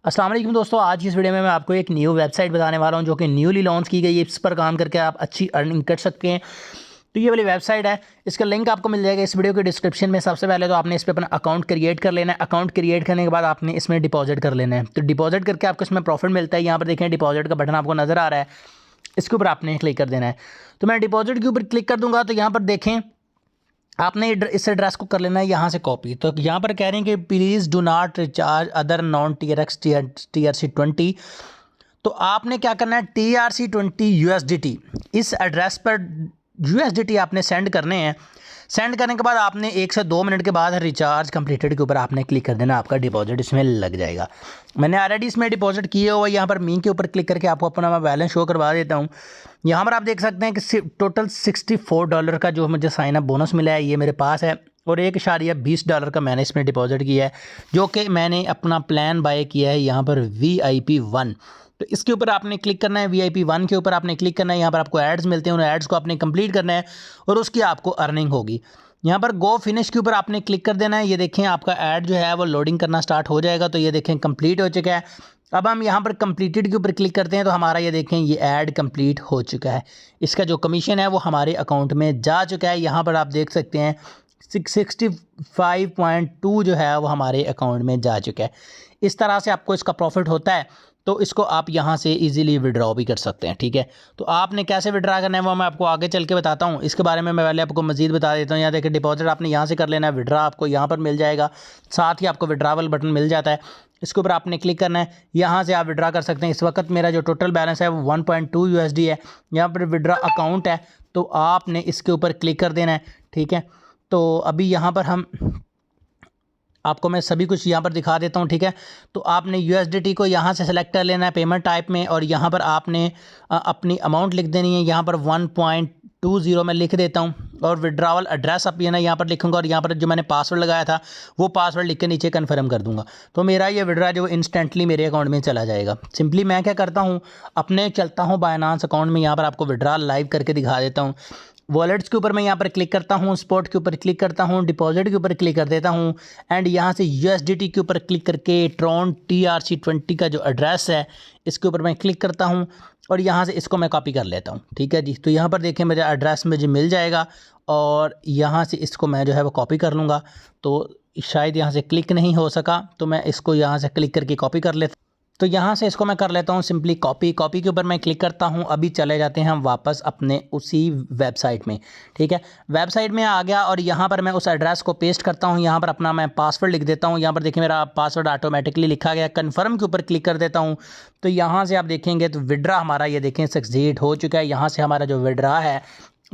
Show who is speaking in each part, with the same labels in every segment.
Speaker 1: अस्सलाम वालेकुम दोस्तों, आज की इस वीडियो में मैं आपको एक न्यू वेबसाइट बताने वाला हूं जो कि न्यूली लॉन्च की गई है। इस पर काम करके आप अच्छी अर्निंग कर सकते हैं। तो ये वाली वेबसाइट है, इसका लिंक आपको मिल जाएगा इस वीडियो के डिस्क्रिप्शन में। सबसे पहले तो आपने इस पर अपना अकाउंट क्रिएट कर लेना है। अकाउंट क्रिएट करने के बाद आपने इसमें डिपॉजिट कर लेना है। तो डिपॉजिट करके आपको इसमें प्रॉफिट मिलता है। यहाँ पर देखें डिपॉजिट का बटन आपको नज़र आ रहा है, इसके ऊपर आपने क्लिक कर देना है। तो मैं डिपॉजिट के ऊपर क्लिक कर दूंगा। तो यहाँ पर देखें आपने इस एड्रेस को कर लेना है यहाँ से कॉपी। तो यहाँ पर कह रहे हैं कि please do not recharge other non TRX TRC20। तो आपने क्या करना है, TRC20 USDT इस एड्रेस पर USDT आपने सेंड करने हैं। सेंड करने के बाद आपने 1 से 2 मिनट के बाद रिचार्ज कंप्लीटेड के ऊपर आपने क्लिक कर देना, आपका डिपॉजिट इसमें लग जाएगा। मैंने ऑलरेडी इसमें डिपॉजिट किए हुआ, यहाँ पर मी के ऊपर क्लिक करके आपको अपना मैं बैलेंस शो करवा देता हूँ। यहाँ पर आप देख सकते हैं कि टोटल $64 का जो मुझे साइन अप बोनस मिला है ये मेरे पास है, और $1.20 का मैंने इसमें डिपॉजिट किया है, जो कि मैंने अपना प्लान बाय किया है यहाँ पर VIP1। तो इसके ऊपर आपने क्लिक करना है, VIP1 के ऊपर आपने क्लिक करना है। यहाँ पर आपको एड्स मिलते हैं, उन एड्स को आपने कंप्लीट करना है और उसकी आपको अर्निंग होगी। यहाँ पर गो फिनिश के ऊपर आपने क्लिक कर देना है। ये देखें आपका ऐड जो है वो लोडिंग करना स्टार्ट हो जाएगा। तो ये देखें कंप्लीट हो चुका है। अब हम यहाँ पर कंप्लीटेड के ऊपर क्लिक करते हैं तो हमारा ये देखें ये ऐड कंप्लीट हो चुका है। इसका जो कमीशन है वो हमारे अकाउंट में जा चुका है। यहाँ पर आप देख सकते हैं 665.2 जो है वो हमारे अकाउंट में जा चुका है। इस तरह से आपको इसका प्रॉफिट होता है। तो इसको आप यहाँ से इजीली विड्रॉ भी कर सकते हैं, ठीक है। तो आपने कैसे विड्रॉ करना है वो मैं आपको आगे चल के बताता हूँ। इसके बारे में मैं पहले आपको मजीद बता देता हूँ। यहाँ देखिए डिपॉजिट आपने यहाँ से कर लेना है, विड्रॉ आपको यहाँ पर मिल जाएगा, साथ ही आपको विड्रॉवल बटन मिल जाता है। इसके ऊपर आपने क्लिक करना है, यहाँ से आप विड्रॉ कर सकते हैं। इस वक्त मेरा जो टोटल बैलेंस है वो 1.2 USD है। यहाँ पर विड्रॉ अकाउंट है, तो आपने इसके ऊपर क्लिक कर देना है, ठीक है। तो अभी यहाँ पर हम आपको मैं सभी कुछ यहाँ पर दिखा देता हूँ, ठीक है। तो आपने USDT को यहाँ से सेलेक्ट कर लेना है पेमेंट टाइप में, और यहाँ पर आपने अपनी अमाउंट लिख देनी है। यहाँ पर 1.20 मैं लिख देता हूँ, और विड्रावल एड्रेस आप ये ना यहाँ पर लिखूँगा, और यहाँ पर जो मैंने पासवर्ड लगाया था वो पासवर्ड लिख के नीचे कन्फर्म कर दूँगा। तो मेरा ये विड्रा जो इंस्टेंटली मेरे अकाउंट में चला जाएगा। सिंपली मैं क्या करता हूँ, अपने चलता हूँ बाइनांस अकाउंट में, यहाँ पर आपको विड्रा लाइव करके दिखा देता हूँ। वॉलेट्स के ऊपर मैं यहाँ पर क्लिक करता हूँ, स्पॉट के ऊपर क्लिक करता हूँ, डिपॉजिट के ऊपर क्लिक कर देता हूँ, एंड यहाँ से USDT के ऊपर क्लिक करके ट्रॉन TRC20 का जो एड्रेस है इसके ऊपर मैं क्लिक करता हूँ, और यहाँ से इसको मैं कॉपी कर लेता हूँ, ठीक है जी। तो यहाँ पर देखें मेरा एड्रेस मुझे मिल जाएगा, और यहाँ से इसको मैं जो है वो कॉपी कर लूँगा। तो शायद यहाँ से क्लिक नहीं हो सका, तो मैं इसको यहाँ से क्लिक करके कॉपी कर लेता। तो यहाँ से इसको मैं कर लेता हूँ सिंपली कॉपी। कॉपी के ऊपर मैं क्लिक करता हूँ। अभी चले जाते हैं हम वापस अपने उसी वेबसाइट में, ठीक है। वेबसाइट में आ गया, और यहाँ पर मैं उस एड्रेस को पेस्ट करता हूँ। यहाँ पर अपना मैं पासवर्ड लिख देता हूँ। यहाँ पर देखिए मेरा पासवर्ड ऑटोमेटिकली लिखा गया। कन्फर्म के ऊपर क्लिक कर देता हूँ। तो यहाँ से आप देखेंगे तो विड्रा हमारा ये देखें सक्सीड हो चुका है। यहाँ से हमारा जो विड्रा है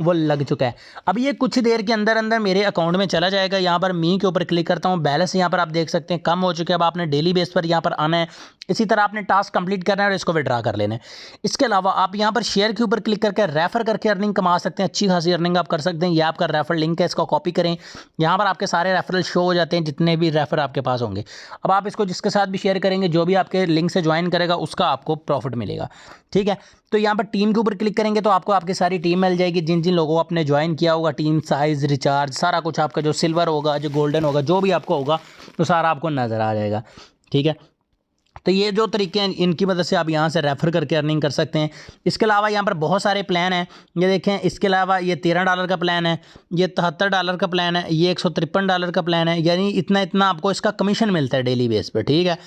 Speaker 1: वो लग चुका है। अब ये कुछ देर के अंदर अंदर मेरे अकाउंट में चला जाएगा। यहाँ पर मी के ऊपर क्लिक करता हूँ, बैलेंस यहाँ पर आप देख सकते हैं कम हो चुके हैं। अब आपने डेली बेस पर यहाँ पर आना है, इसी तरह आपने टास्क कंप्लीट करना है और इसको विड्रा कर लेना है। इसके अलावा आप यहाँ पर शेयर के ऊपर क्लिक करके रेफर करके अर्निंग कमा सकते हैं। अच्छी खासी अर्निंग आप कर सकते हैं। ये आपका रेफर लिंक है, इसको कॉपी करें। यहाँ पर आपके सारे रेफरल शो हो जाते हैं, जितने भी रेफर आपके पास होंगे। अब आप इसको जिसके साथ भी शेयर करेंगे, जो भी आपके लिंक से ज्वाइन करेगा उसका आपको प्रॉफिट मिलेगा, ठीक है। तो यहाँ पर टीम के ऊपर क्लिक करेंगे तो आपको आपकी सारी टीम मिल जाएगी, जिन जिन लोगों को आपने ज्वाइन किया होगा। टीम साइज, रिचार्ज, सारा कुछ आपका जो सिल्वर होगा, जो गोल्डन होगा, जो भी आपको होगा तो सारा आपको नज़र आ जाएगा, ठीक है। तो ये जो तरीके हैं इनकी मदद से आप यहाँ से रेफ़र करके अर्निंग कर सकते हैं। इसके अलावा यहाँ पर बहुत सारे प्लान हैं, ये देखें। इसके अलावा ये $13 का प्लान है, ये $73 का प्लान है, ये $153 का प्लान है। यानी इतना इतना आपको इसका कमीशन मिलता है डेली बेस पर, ठीक है।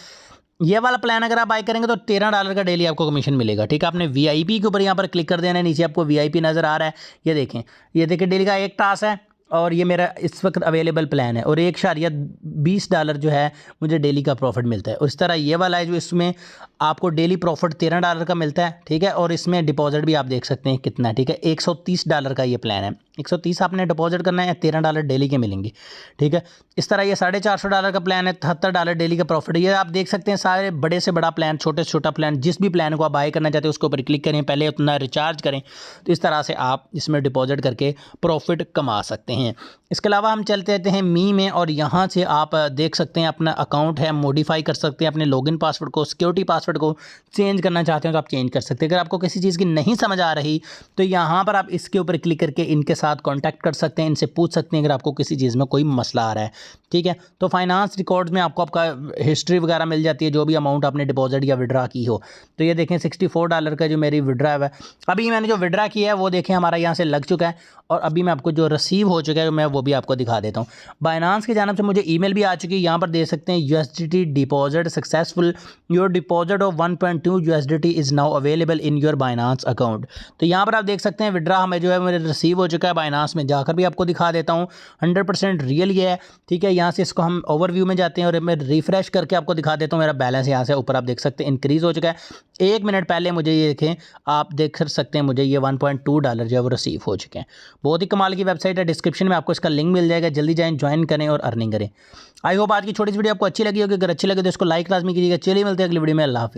Speaker 1: ये वाला प्लान अगर आप बाय करेंगे तो $13 का डेली आपको कमीशन मिलेगा, ठीक है। आपने VIP के ऊपर यहाँ पर क्लिक कर देना है। नीचे आपको VIP नज़र आ रहा है, ये देखें। ये देखिए डेली का एक टास्क है, और ये मेरा इस वक्त अवेलेबल प्लान है, और $1.20 जो है मुझे डेली का प्रॉफिट मिलता है। और इस तरह ये वाला है जो इसमें आपको डेली प्रॉफिट $13 का मिलता है, ठीक है। और इसमें डिपॉजिट भी आप देख सकते हैं कितना है, ठीक है। $130 का ये प्लान है। 130 आपने डिपॉजिट करना है, $13 डेली के मिलेंगे, ठीक है। इस तरह ये $450 का प्लान है, $73 डेली का प्रॉफिट है। ये आप देख सकते हैं सारे बड़े से बड़ा प्लान, छोटे से छोटा प्लान, जिस भी प्लान को आप बाय करना चाहते हैं उसके ऊपर क्लिक करें, पहले उतना रिचार्ज करें। तो इस तरह से आप इसमें डिपॉजिट करके प्रॉफिट कमा सकते हैं। हैं। इसके अलावा हम चलते रहते हैं मी में, और यहाँ से आप देख सकते हैं अपना अकाउंट है मॉडिफाई कर सकते हैं, अपने लॉगिन पासवर्ड को, सिक्योरिटी पासवर्ड को चेंज करना चाहते हैं तो आप चेंज कर सकते हैं। अगर आपको किसी चीज़ की नहीं समझ आ रही तो यहाँ पर आप इसके ऊपर क्लिक करके इनके साथ कॉन्टैक्ट कर सकते हैं, इनसे पूछ सकते हैं अगर आपको किसी चीज़ में कोई मसला आ रहा है। ठीक है, तो फाइनेंस रिकॉर्ड्स में आपको आपका हिस्ट्री वगैरह मिल जाती है, जो भी अमाउंट आपने डिपॉजिट या विड्रा की हो। तो ये देखें $64 का जो मेरी विड्रा है, अभी मैंने जो विड्रा किया है वो देखें हमारा यहाँ से लग चुका है, और अभी मैं आपको जो रिसीव हो चुका है मैं वो भी आपको दिखा देता हूँ। बाइनांस की जानब से मुझे ईमेल भी आ चुकी है, यहाँ पर दे सकते हैं USDT deposit successful, your deposit of 1.2 USDT is now available in your Binance account. तो यहाँ पर आप देख सकते हैं विड्रा हमें जो है मेरे रिसीव हो चुका है। बाइनांस में जाकर भी आपको दिखा देता हूँ, 100% रियल ये है। ठीक है, यहाँ से इसको हम ओवरव्यू में जाते हैं और मैं रिफ्रेश करके आपको दिखा देता हूँ। मेरा बैलेंस यहाँ से ऊपर आप देख सकते हैं इंक्रीज़ हो चुका है। 1 मिनट पहले मुझे ये देखें, आप देख सकते हैं मुझे ये $1.2 जो है वो रिसीव हो चुके हैं। बहुत ही कमाल की वेबसाइट है, डिस्क्रिप्शन में आपको इसका लिंक मिल जाएगा, जल्दी जाएं, ज्वाइन करें और अर्निंग करें। आई होप आज की छोटी सी वीडियो आपको अच्छी लगी होगी। अगर अच्छी लगे तो इसको लाइक लाजमी कीजिएगा। चलिए मिलते हैं अगली वीडियो में, अल्लाह हाफिज़।